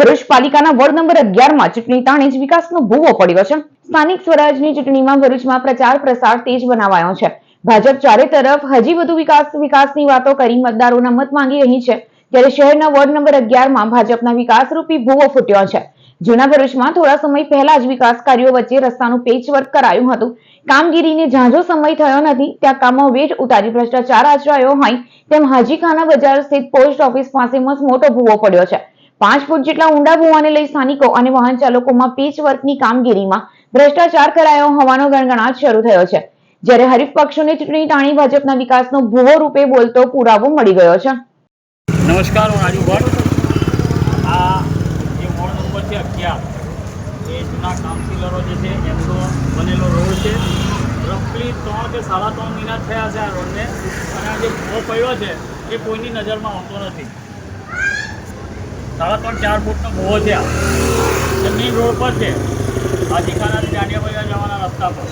ભરૂચ પાલિકાના ward number 11 માં ચૂંટણી તાણે જ વિકાસનો ભૂવો પડ્યો છે। સ્થાનિક સ્વરાજની ચૂંટણીમાં ભરૂચમાં પ્રચાર પ્રસાર તેજ બનાવાયો છે। ભાજપ ચારે તરફ હજી વધુ વિકાસની વાતો કરી મતદારોના મત માંગી રહી છે, ત્યારે શહેરના વોર્ડ નંબર 11 માં ભાજપના વિકાસરૂપી ભૂવો ફૂટ્યો છે। જૂના ભરૂચમાં થોડા સમય પહેલા જ વિકાસ કાર્યો વચ્ચે રસ્તાનું પેચવર્ક કરાયું હતું। કામગીરીને ઝાંઝો સમય થયો નથી, ત્યાં કામો વેઠ ઉતારી ભ્રષ્ટાચાર આચરાયો હોય તેમ હાજીખાના બજાર સ્થિત પોસ્ટ ઓફિસ પાસે મોટો ભૂવો પડ્યો છે। 5 ફૂટ જેટલા ઊંડા ભૂવાને લઈ સ્થાનિકો અને વાહન ચાલકોમાં પેચવર્કની કામગીરીમાં ભ્રષ્ટાચાર કરાયો હોવાનો ગણગણાટ શરૂ થયો છે, જ્યારે હરીફ પક્ષોને ચૂંટણી ટાણી ભાજપના વિકાસનો ભૂવો રૂપે બોલતો પુરાવો મળી ગયો છે। નમસ્કાર, હું રાજુ ભટ્ટ। આ જે વોર્ડ નંબર છે 11 એ જૂના કાઉન્સિલરો જે છે એમનો બનેલો રોડ છે। રફલી 3 કે 3.5 મહિના થયા છે આ રોડને, અને આ જે ભૂવો પડ્યો છે એ કોઈની નજરમાં આવતો નથી। 3.5-4 ફૂટનો ભૂવો છે। આ મેઇન રોડ પર છે, હાજીખાનાથી દાંડિયા બજાર જવાના રસ્તા પર।